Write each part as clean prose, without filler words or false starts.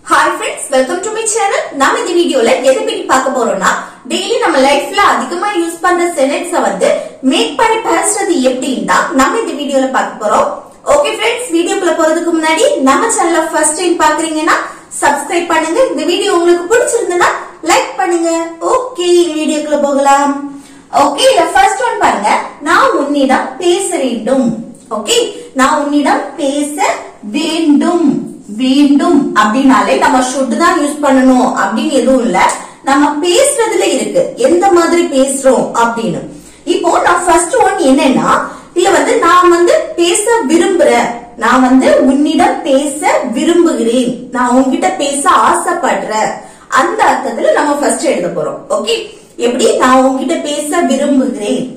Hi friends, welcome to my channel. நாம இந்த வீடியோல எதை பத்தி பார்க்க போறோம்னா டெய்லி நம்ம லைஃப்ல அதிகமா யூஸ் பண்ற சென்டென்ஸை வந்து மேக் பண்ணி பேசுறது எப்படின்னா நம்ம இந்த வீடியோல பார்க்க போறோம். ஓகே ஃப்ரெண்ட்ஸ், வீடியோக்குள்ள போறதுக்கு முன்னாடி நம்ம சேனலை ஃபர்ஸ்ட் டைம் பாக்குறீங்கன்னா சப்ஸ்கிரைப் பண்ணுங்க. இந்த வீடியோ உங்களுக்கு பிடிச்சிருந்தா லைக் பண்ணுங்க. ஓகே, வீடியோக்குள்ள போகலாம். ஓகே, ஃபர்ஸ்ட் ஒன் பாருங்க. நான் உன்னிடம் பேச வேண்டும். ஓகே, நான் உன்னிடம் பேச வேண்டும். வேண்டும் அப்படினாலே நம்ம should தான் யூஸ் பண்ணணும் அப்படின்னு எதுவும் இல்ல. நம்ம பேசுறதுல இருக்கு எந்த மாதிரி பேசுறோம் அப்படின்னு. இப்போ நான் ஃபர்ஸ்ட் ஒன் என்னன்னா, இல்ல வந்து நான் வந்து பேச விரும்புறேன், நான் வந்து உன்னிடம் பேச விரும்புகிறேன், நான் உன்கிட்ட பேச ஆசைப்படுறேன், அந்த அர்த்தத்துல நம்ம ஃபர்ஸ்ட் எழுத போறோம். ஓகே, எப்படி நான் உன்கிட்ட பேச விரும்புகிறேன்.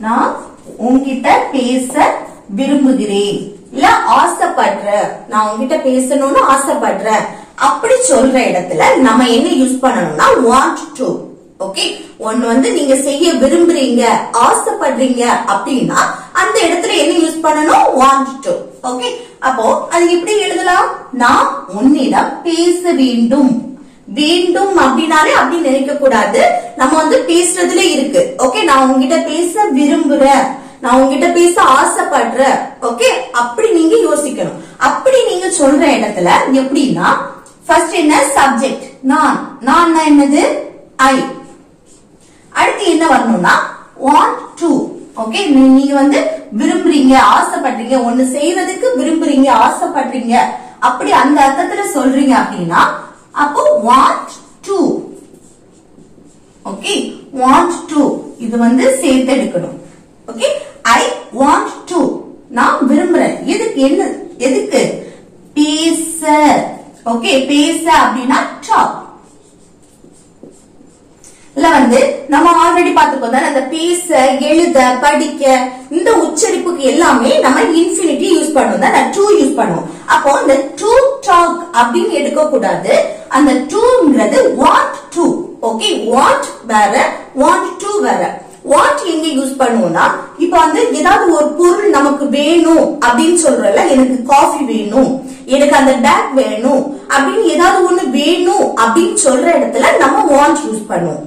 நான் உன்கிட்ட பேச விரும்புகிறேன், இல்ல ஆசைப்படுறேன், நான் உன்கிட்ட பேசணும்னு ஆசைப்படுறேன் அப்படி சொல்ற இடத்துல நம்ம என்ன யூஸ் பண்ணணும்னா want to. ஓகே, ஒன்னு வந்து நீங்க செய்ய விரும்புறீங்க, ஆசைப்படுறீங்க அப்படின்னா அந்த இடத்துல என்ன யூஸ் பண்ணணும் want to. ஓகே, அப்போ அது எப்படி எழுதலாம்? நான் உன்னிடம் பேச வேண்டும். வேண்டும் அப்படினாலே அப்படி நினைக்க கூடாது, நம்ம வந்து பேசுறதுல இருக்கு. ஓகே, நான் உங்ககிட்ட பேச விரும்புறேன், நான் உங்ககிட்ட பேச ஆசைப்படுறேன். ஓகே, அப்படி நீங்க யோசிக்கணும். அப்படி நீங்க சொல்ற இடத்துல எப்படின்னா ஃபர்ஸ்ட் என்ன சப்ஜெக்ட் நான், நான் என்னது ஐ. அடுத்து என்ன வரணும்னா want to. ஓகே, நீங்க வந்து விரும்புறீங்க, ஆசைப்படுறீங்க, ஒண்ணு செய்யறதுக்கு விரும்புறீங்க, ஆசைப்படுறீங்க, அப்படி அந்த அர்த்தத்துல சொல்றீங்க அப்படின்னா அப்போ want to. Okay, want to இது வந்து சேர்த்து எடுக்கணும். ஓகே, I want to, நான் விரும்புறேன். எதுக்கு? என்ன எதுக்கு? பேச. ஓகே, பேச அப்படின்னா talk. இல்ல வந்து நம்ம ஆல்ரெடி பார்த்துக்கோ தானே, அந்த பேச, எழுத, படிக்க இந்த உச்சரிப்புக்கு எல்லாமே நம்ம இன்ஃபினிட்டி யூஸ் பண்ணுவோம் தானே, to யூஸ் பண்ணுவோம். அப்போ இந்த to talk அப்படின்னு எடுக்க கூடாது, அந்த toங்கிறது want to. ஓகே, want வேற, want to வேற. want எங்க யூஸ் பண்ணுவோம்னா, இப்போ வந்து ஏதாவது ஒரு பொருள் நமக்கு வேணும் அப்படின்னு சொல்றல, எனக்கு காஃபி வேணும், எனக்கு அந்த பேக் வேணும் அப்படின்னு ஏதாவது ஒண்ணு வேணும் அப்படின்னு சொல்ற இடத்துல நம்ம want யூஸ் பண்ணுவோம்.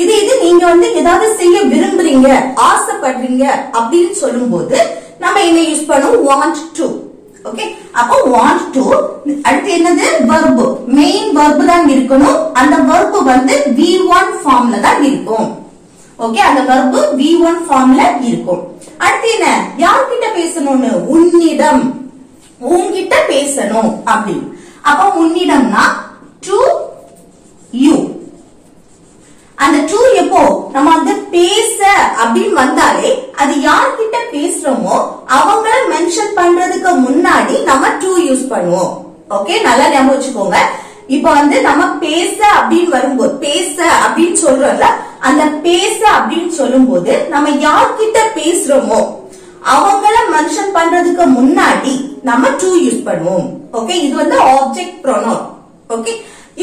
இது நீங்க வந்து ஏதாவது செய்ய விரும்புறீங்க, ஆசைப்படுறீங்க அப்படின்னு சொல்லும் போது நம்ம என்ன யூஸ் பண்ணுவோம் want to. ஓகே, அப்போ want to. அடுத்து என்னது? verb. மெயின் verb தான் இருக்கணும். அந்த verb வந்து V1 ஃபார்ம்ல தான் இருக்கும். ஓகே, அந்த verb V1 ஃபார்ம்ல இருக்கும். அடுத்து என்ன? யார்கிட்ட பேசணும்னு? உன்னிடம், உன்கிட்ட பேசணும் அப்படி. அப்போ உன்னிடம்னா to you. அந்த to எப்போ நம்ம வந்து பேச அப்படின்னு வந்தாலே அது யார்கிட்ட பேசுறோமோ அவங்கள மென்ஷன் பண்றதுக்கு முன்னாடி நம்ம to யூஸ் பண்ணுவோம். ஓகே, நல்லா ஞாபகம் வச்சுக்கோங்க. இப்ப வந்து நம்ம பேச அப்படின்னு வரும்போது, பேச அப்படின்னு சொல்றோம்ல, அந்த பேச அப்படின்னு சொல்லும் போது நம்ம யார்கிட்ட பேசுறோமோ அவங்கள மென்ஷன் பண்றதுக்கு முன்னாடி நம்ம to யூஸ் பண்ணுவோம். ஓகே, இது வந்து ஆப்ஜெக்ட் ப்ரோனவுன். ஓகே,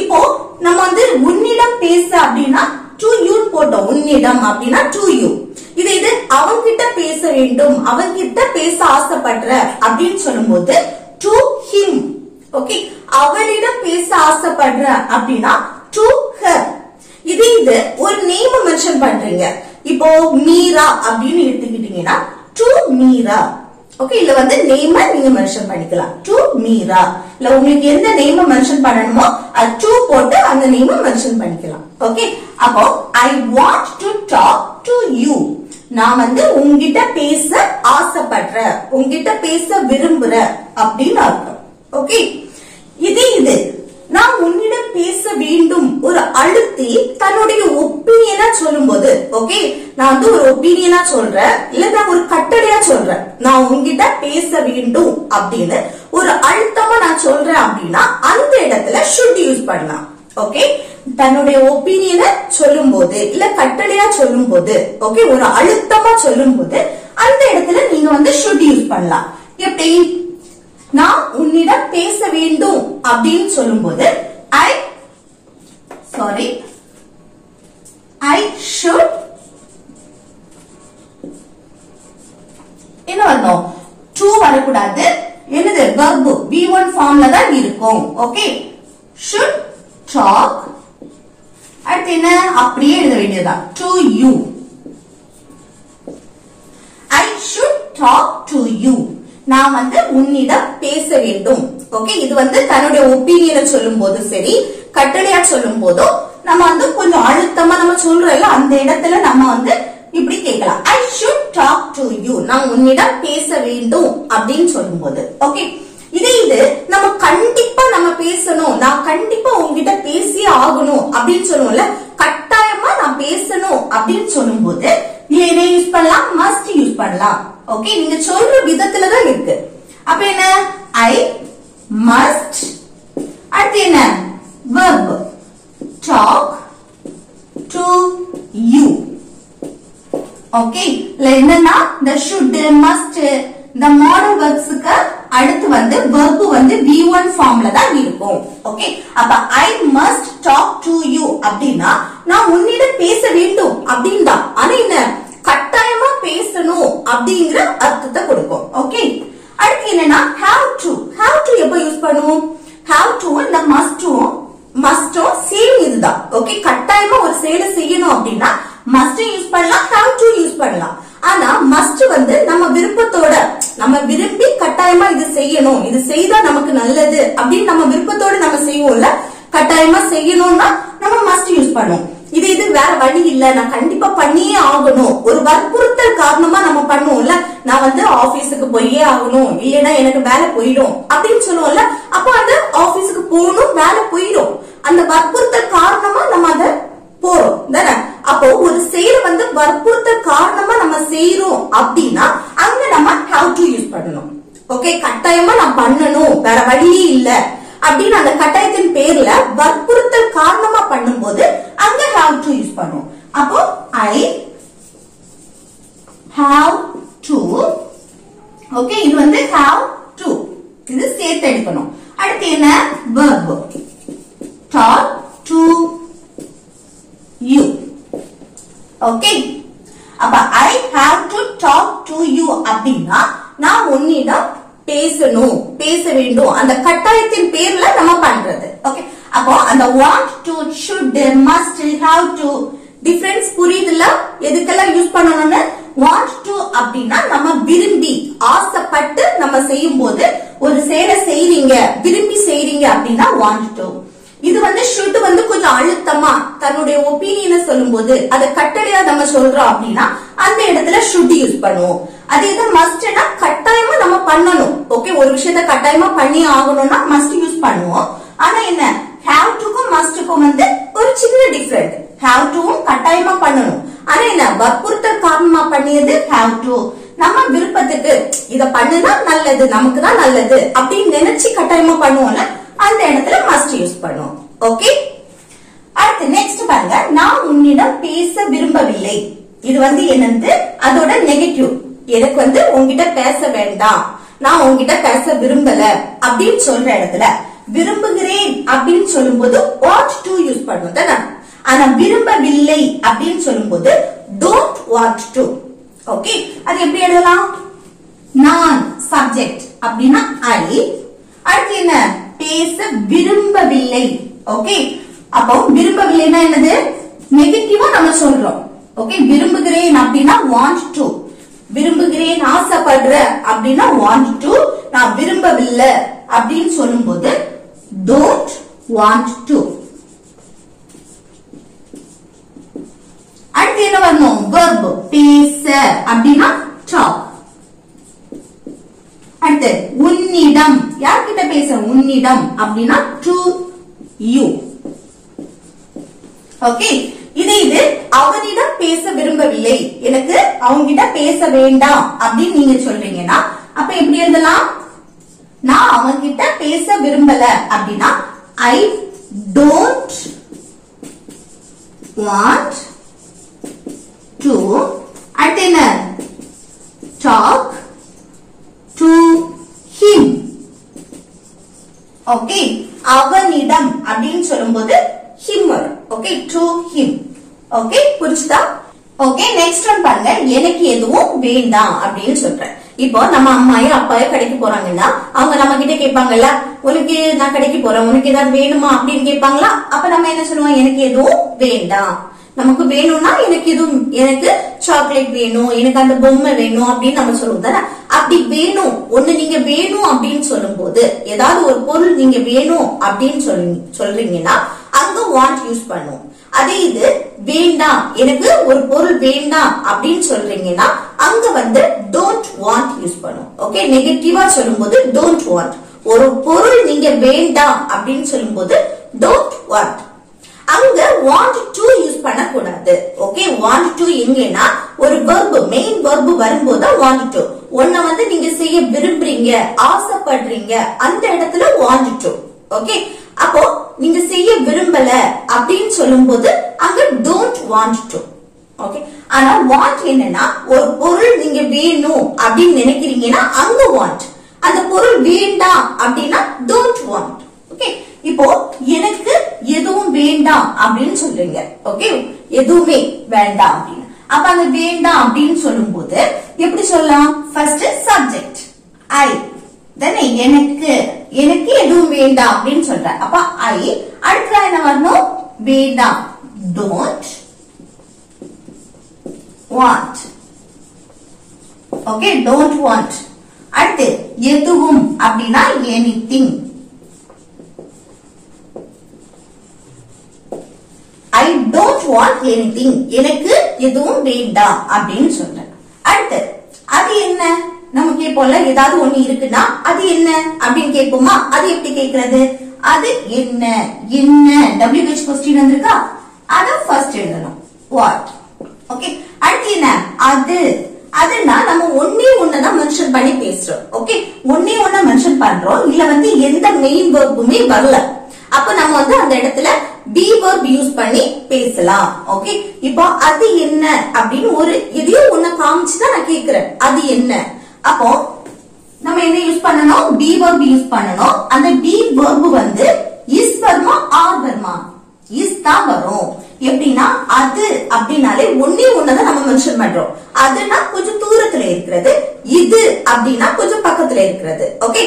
இப்போ நம்ம வந்து உன்னிடம் பேச அப்படின்னா to you போட்டோம், உன்னிடம் அப்படின்னா to you. இது அவன்கிட்ட பேச வேண்டும், அவன்கிட்ட பேச ஆசைப்படுற அப்படின்னு சொல்லும்போது to him. ஓகே, அவளிடம் பேச ஆசைப்படுற அப்படின்னா to her. இது ஒரு நேம் மென்ஷன் பண்றீங்க. இப்போ மீரா அப்படின்னு எடுத்துக்கிட்டீங்கன்னா to மீரா. ஓகே, இல்ல வந்து நேம நீங்க மென்ஷன் பண்ணிக்கலாம் to மீரா. இல்ல உங்களுக்கு எந்த நேம மென்ஷன் பண்ணணுமோ அது to போட்டு அந்த நேம மென்ஷன் பண்ணிக்கலாம். ஓகே, அப்போ I want to talk to you. நான் வந்து உன்கிட்ட பேச ஆசைப்படுறேன், உன்கிட்ட பேச விரும்புறேன் அப்படின்னு அர்த்தம். ஓகே, இது நான் உன்னிடம் பேச வேண்டும் ஒரு அழுத்தி தன்னுடைய ஒப்பீனியனா சொல்லும் போது, ஓகே, நான் வந்து ஒரு ஒப்பீனியனா சொல்றேன், இல்ல நான் ஒரு கட்டளையா சொல்றேன், நான் உன்கிட்ட பேச வேண்டும் அப்படின்னு ஒரு அழுத்தமா நான் சொல்றேன் அப்படின்னா அந்த இடத்துல should யூஸ் பண்ணலாம். ஓகே, தன்னுடைய ஒப்பீனியனை சொல்லும் போது இல்ல கட்டளையா சொல்லும் போது, ஓகே, ஒரு அழுத்தமா சொல்லும் போது அந்த இடத்துல நீங்க வந்து should யூஸ் பண்ணலாம். எப்படி? நான் உன்னிடம் பேச வேண்டும் அப்படின்னு சொல்லும் போது I should வரக்கூடாது. என்னது verb V1 ஃபார்ம்ல தான் இருக்கும். Okay, should talk. அடுத்து என்ன அப்படியே எழுத வேண்டியதுதான் to you. I should talk to you. நான் வந்து உன்னிடம் பேச வேண்டும். ஓகே, இது வந்து தன்னுடைய ஒப்பீனியனை சொல்லும் போது சரி, கட்டளையா சொல்லும் போதோ நம்ம வந்து கொஞ்சம் அழுத்தமா நம்ம சொல்றோம்ல, அந்த இடத்துல நம்ம வந்து இப்படி கேட்கலாம். I should talk to you. நான் உன்னிடம் பேச வேண்டும் அப்படின்னு சொல்லும் போது. ஓகே, இது நம்ம கண்டிப்பா நம்ம பேசணும், நான் கண்டிப்பா உங்ககிட்ட பேசியே ஆகணும் அப்படின்னு சொல்லுவோம்ல, கட்டாயமா நான் பேசணும் அப்படின்னு சொல்லும் போது என்ன யூஸ் பண்ணலாம்? மஸ்ட் யூஸ் பண்ணலாம். ஓகே, நீங்க சொல்ற விதத்துல தான் இருக்கு. அப்ப என்ன? I must. அடுத்து என்ன? verb talk to you. Okay, என்னன்னா the should, must, இந்த மாடல் verbsக்கு அடுத்து வந்து verb வந்து V1 ஃபார்ம்ல தான் இருக்கும். ஓகே, அப்ப I must talk to you அப்படின்னா நான் உன்னிடம் பேச வேண்டும் அப்படின்தான். ஆனா என்ன? கட்டாயமா பேசணும் அப்படிங்கிற அர்த்தத்தை கொடுக்கும். ஓகே, அடுத்து என்னன்னா have to. have to எப்ப யூஸ் பண்ணுவோம்? have to இந்த must சேம் இதுதான். ஓகே, கட்டாயமா ஒரு செயலை செய்யணும் அப்படின்னா must யூஸ் பண்ணலாம், have to யூஸ் பண்ணலாம். ஆனா must வந்து நம்ம விருப்பத்தோட, நம்ம விரும்பி கட்டாயமா இது செய்யணும், இது செய்தா நமக்கு நல்லது அப்படின்னு நம்ம விருப்பத்தோட நம்ம செய்வோம்ல, கட்டாயமா செய்யணும்னா நம்ம must யூஸ் பண்ணுவோம். இது வேற வழி இல்ல, நான் கண்டிப்பா பண்ணியே ஆகணும், ஒரு வற்புறுத்தல் காரணமா நம்ம பண்ணுவோம்ல, நான் வந்து ஆபீஸுக்கு போயே ஆகணும், இல்லைன்னா எனக்கு வேலை போயிடும் அப்படின்னு சொல்லுவோம்ல, அப்ப அந்த ஆபீஸுக்கு போகணும், வேலை போயிடும், அந்த வற்புறுத்தல் காரணமா நம்ம அத போறோம் தானே. அப்போ ஒரு செயலை வந்து வற்புறுத்தல் காரணமா நம்ம செய்யறோம் அப்படின்னா அங்க நம்ம have to யூஸ் பண்ணணும். ஓகே, கட்டாயமா நான் பண்ணணும், வேற வழியே இல்ல அப்படின்னு அந்த கட்டாயத்தின் பேர்ல வற்புறுத்தல் காரணமா பண்ணும்போது அங்க have to யூஸ் பண்ணுவோம். அப்போ I have to. ஓகே, இது வந்து have to, இது சேர்த்து எடுக்கணும். அடுத்து என்ன? verb talk to you. Okay, அப்ப I have to talk to you அப்படின்னா நான் உன்னிடம் பேசணும், பேச வேண்டும், அந்த கட்டாயத்தின் பேர்ல நம்ம பண்றது. ஓகே, அப்போ அந்த want to, should, must, have to difference புரியுதுல? எதுக்கெல்லாம் யூஸ் பண்ணணும்னு? want to அப்படின்னா நம்ம விரும்பி ஆசைப்பட்டு நம்ம செய்யும் போது ஒரு செயலை செய்றீங்க, விரும்பி செய்றீங்க அப்படின்னா want to. இது வந்து should வந்து கொஞ்சம் அழுத்தமா தன்னுடைய ஒப்பீனியனை சொல்லும் போது அதை கட்டளையா நம்ம சொல்றோம் அப்படின்னா அந்த இடத்துல should யூஸ் பண்ணுவோம். அதே இது mustனா கட்டாயமா நம்ம பண்ணணும். ஓகே, ஒரு விஷயத்த கட்டாயமா பண்ணி ஆகணும்னா must யூஸ் பண்ணுவோம். ஆனா என்ன? have toக்கும் mustக்கும் வந்து ஒரு சின்ன டிஃபரெண்ட். have toவும் கட்டாயமா பண்ணணும், ஆனா என்ன? வற்புறுத்தல் காரணமா பண்ணியது have to. நம்ம விருப்பத்துக்கு இத பண்ணுனா நல்லது, நமக்கு தான் நல்லது அப்படின்னு நினைச்சு கட்டாயமா பண்ணுவோம்ல, அந்த இடத்துல must யூஸ் பண்ணுவோம். ஓகே, அடுத்து நெக்ஸ்ட் பாருங்க. நான் உன்னிடம் பேச விரும்பவில்லை. இது வந்து என்னது? அதோட நெகட்டிவ். எனக்கு வந்து உன்கிட்ட பேச வேண்டாம், நான் உன்கிட்ட பேச விரும்பல அப்படின்னு சொல்ற இடத்துல விரும்புகிறேன் அப்படின்னு சொல்லும் போது want to யூஸ் பண்ணுவோம் தானே. ஆனா விரும்பவில்லை அப்படின்னு சொல்லும் போது don't want to. ஓகே, அது எப்படி எழுதலாம்? நான் சப்ஜெக்ட் அப்படின்னா I, அடுத்து என்ன? பேச விரும்பவில்லை. ஓகே, அப்போ விரும்பவில்லைன்னா என்னது? நெகட்டிவா நம்ம சொல்றோம். ஓகே, விரும்புகிறேன் அப்படின்னா want to, விரும்புகிறேன் ஆசைப்படுற அப்படின்னா want to, நான் விரும்பவில்லை அப்படின்னு சொல்லும் போது don't want to. அடுத்து என்ன வரணும்? verb பேச அப்படின்னா talk. அடுத்து உன்னிடம், யார்கிட்ட பேச? உன்னிடம் அப்படின்னா to you. ஓகே, இது அவனிடம் பேச விரும்பவில்லை, எனக்கு அவங்கிட்ட பேச வேண்டாம் அப்படின்னு நீங்க சொல்றீங்கன்னா அப்ப எப்படி எழுதலாம்? நான் அவன்கிட்ட பேச விரும்பல அப்படின்னா I don't want to. அடுத்து என்ன? talk to him. ஓகே, அவனிடம் அப்படின்னு சொல்லும்போது him வரும். Okay, to him. ஓகே, புரிஞ்சுதா? ஓகே, நெக்ஸ்ட் ஒன் பாருங்க. எனக்கு எதுவும் வேண்டாம் அப்படின்னு சொல்றேன். இப்போ நம்ம அம்மாயோ அப்பாயோ கடைக்கு போறாங்கன்னா அவங்க நம்ம கிட்ட கேட்பாங்கல்ல, உனக்கு நான் கடைக்கு போறேன், உனக்கு ஏதாவது வேணுமா அப்படின்னு கேட்பாங்களா? அப்ப நம்ம என்ன சொல்லுவோம், எனக்கு எதுவும் வேண்டாம். நமக்கு வேணும்னா எனக்கு சாக்லேட் வேணும், எனக்கு அந்த பொம்மை வேணும் அப்படின்னு நம்ம சொல்லுவோம் தானே. அப்படி வேணும் ஒண்ணு நீங்க வேணும் அப்படின்னு சொல்லும் போது, ஏதாவது ஒரு பொருள் நீங்க வேணும் அப்படின்னு சொல்றீங்கன்னா அங்க வாண்ட் யூஸ் பண்ணுவோம். அதே இது வேண்டாம், எனக்கு ஒரு பொருள் வேண்டாம் அப்படின்னு சொல்றீங்கன்னா அங்க வந்து டோன்ட் வாண்ட் யூஸ் பண்ணுவோம். ஓகே, நெகட்டிவா சொல்லும் போது டோன்ட் வாண்ட். ஒரு பொருள் நீங்க வேண்டாம் அப்படின்னு சொல்லும் போது டோன்ட் வாண்ட். அங்க want to யூஸ் பண்ணக்கூடாது. ஓகே, want to எங்கன்னா ஒரு verb, மெயின் verb வரும்போது want to. ஒன்ன வந்து நீங்க செய்ய விரும்புறீங்க, ஆசைப்படுறீங்க, அந்த இடத்துல want to. ஓகே, அப்போ நீங்க செய்ய விரும்பல அப்படின்னு சொல்லும் போது அங்க don't want to. ஓகே, ஆனா want என்னன்னா ஒரு பொருள் நீங்க வேணும் அப்படின்னு நினைக்கிறீங்கன்னா அங்க want. அந்த பொருள் வேண்டாம் அப்படின்னா don't want. ஓகே, இப்போ எனக்கு எதுவும் வேண்டாம் அப்படின்னு சொல்றீங்க. ஓகே, எதுவுமே வேண்டாம் அப்படின்னு. அப்ப அந்த வேண்டாம் அப்படின்னு சொல்லும் போது எப்படி சொல்லலாம்? ஃபர்ஸ்ட் சப்ஜெக்ட் ஐ, தென் எனக்கு எதுவும் வேண்டாம் அப்படின்னு சொல்ற. அப்ப ஐ, அடுத்த என்ன வரணும்? வேண்டாம், don't want. Okay, don't want. அடுத்து எதுவும் அப்படின்னா anything. I don't want anything. எனக்கு எதுவும் வேண்டாம் அப்படின்னு சொல்றேன். அடுத்து அது என்ன? நம்ம கேட்போம்ல, ஏதாவது ஒண்ணு இருக்குன்னா அது என்ன அப்படின்னு கேட்போமா? அது எப்படி கேட்கிறது? அது என்ன? என்ன WH கொஸ்டின் வந்திருக்கா? அத ஃபர்ஸ்ட் எழுதணும். வாட். ஓகே, அடுத்து என்ன? அது. அதுனா நம்ம ஒண்ணே ஒண்ணுதான் மென்ஷன் பண்ணி பேசுறோம். ஓகே, ஒண்ணே ஒண்ணு மென்ஷன் பண்றோம், இல்ல வந்து எந்த மெயின் வெர்புமே வரல. அப்ப நம்ம வந்து அந்த இடத்துல be verb யூஸ் பண்ணி பேசலாம். ஓகே, இப்போ அது என்ன அப்படின்னு ஒரு எதையோ ஒண்ணு காமிச்சுதான் நான் கேக்குறேன், அது என்ன. அப்போ நம்ம என்ன யூஸ் பண்ணணும்? be verb யூஸ் பண்ணணும். அந்த be verb வந்து is வருமா ஆர் வருமா? is தான் வரும். எப்படின்னா அது அப்படினாலே ஒண்ணே ஒண்ணுதான் நம்ம மென்ஷன் பண்றோம். அதுனா கொஞ்சம் தூரத்துல இருக்கிறது, இது அப்படின்னா கொஞ்சம் பக்கத்துல இருக்கிறது. ஓகே,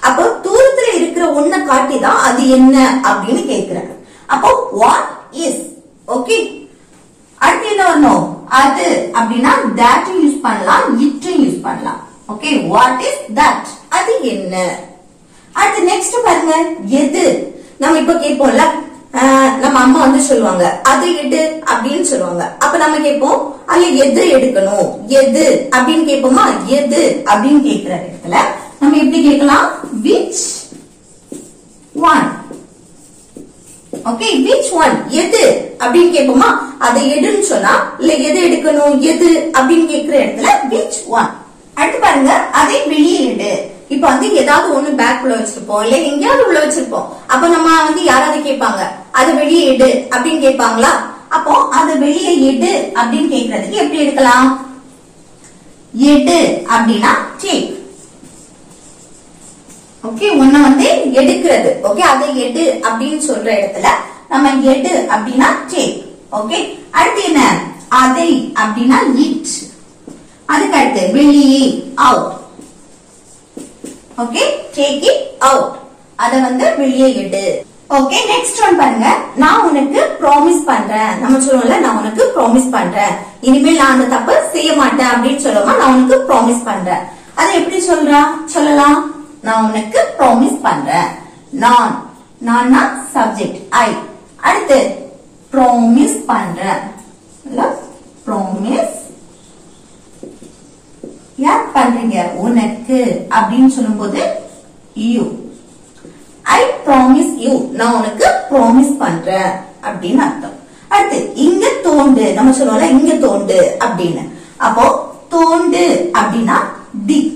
அப்போ தூரத்துல இருக்கிற ஒண்ண காட்டிதான் அது என்ன அப்படின்னு கேக்குறேன். அப்போ what is. ஓகே, அடுத்து என்ன வரணும்? அது அப்படின்னா that யூஸ் பண்ணலாம், it யூஸ் பண்ணலாம். Okay, what is that? அது என்ன. அடுத்து நெக்ஸ்ட் பாருங்க, எது. நம்ம இப்ப கேட்போம்ல, நம்ம அம்மா வந்து சொல்லுவாங்க அது எடு அப்படின்னு சொல்லுவாங்க. அப்ப நம்ம கேட்போம் அதுல எது எடுக்கணும், எது அப்படின்னு கேட்போமா? எது அப்படின்னு கேட்கிற இடத்துல நம்ம எப்படி கேட்கலாம்? which one. Okay, which one, எது அப்படின்னு கேட்போமா? அதை எடுன்னு சொன்னா இல்ல எது எடுக்கணும், எது அப்படின்னு கேட்கிற இடத்துல which one. அடுத்து பாருங்க, அதை வெளியே எடு. இப்ப வந்து ஏதாவது ஒண்ணு பேக்குள்ள வச்சிருப்போம், இல்ல எங்கேயாவது உள்ள வச்சிருப்போம். அப்ப நம்ம வந்து யாராவது கேட்பாங்க அதை வெளியே எடு அப்படின்னு கேட்பாங்களா? அப்போ அதை வெளியே எடு அப்படின்னு கேட்கறதுக்கு எப்படி எடுக்கலாம்? எடு அப்படின்னா take. ஓகே, ஒண்ணு வந்து எடுக்கிறது. ஓகே, அதை எடு அப்படின்னு சொல்ற இடத்துல நம்ம எடு அப்படின்னா take. ஓகே, அடுத்து என்ன? அதை அப்படின்னா it. அதுக்கு அடுத்து வெளியே out. Okay, take it out. அத வந்து வெளியே எடு. ஓகே, நெக்ஸ்ட் ஒன் பாருங்க, நான் உனக்கு ப்ராமிஸ் பண்றேன். நம்ம சொல்லுவோம்ல, நான் உனக்கு ப்ராமிஸ் பண்றேன், இனிமேல் நான் அந்த தப்பு செய்ய மாட்டேன் அப்படின்னு சொல்லுவோமா? நான் உனக்கு ப்ராமிஸ் பண்றேன். அதை எப்படி சொல்லலாம்? நான் உனக்கு ப்ராமிஸ் பண்றேன். நான்னா சப்ஜெக்ட் ஐ. அடுத்து ப்ராமிஸ் பண்றேன், ப்ராமிஸ் யார் பண்றீங்க? உனக்கு அப்படின்னு சொல்லும் போது யூ. ஐ ப்ராமிஸ் யூ, நான் உனக்கு ப்ராமிஸ் பண்றேன் அப்படின்னு அர்த்தம். அடுத்து இங்க தோண்டு. நம்ம சொல்லுவோம்ல இங்க தோண்டு அப்படின்னு. அப்போ தோண்டு அப்படின்னா டிக்.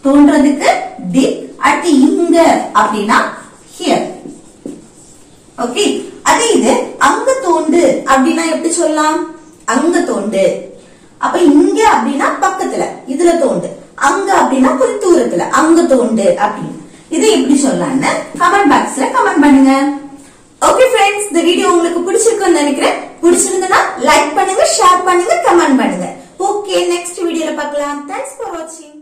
தோன்றதுக்கு டிக். அடுத்து இங்க அப்படின்னா ஹியர். ஓகே, அதே இது அங்க தோண்டு அப்படின்னா எப்படி சொல்லலாம்? அங்க தோண்டு. அப்ப இங்க அப்படின்னா பக்கத்துல, இதுல தோண்டு. அங்க அப்படின்னா கொஞ்சம் தூரத்துல, அங்க தோண்டு அப்படின்னு. இது எப்படி சொல்லலாம்னு கமெண்ட் பாக்ஸ்ல கமெண்ட் பண்ணுங்க. ஓகே ஃப்ரெண்ட்ஸ், இந்த வீடியோ உங்களுக்கு பிடிச்சிருக்குன்னு நினைக்கிறேன். பிடிச்சிருந்தா லைக் பண்ணுங்க, ஷேர் பண்ணுங்க, கமெண்ட் பண்ணுங்க. ஓகே, நெக்ஸ்ட் நெக்ஸ்ட் வீடியோல பார்க்கலாம். தேங்க்ஸ் ஃபார் வாட்சிங்.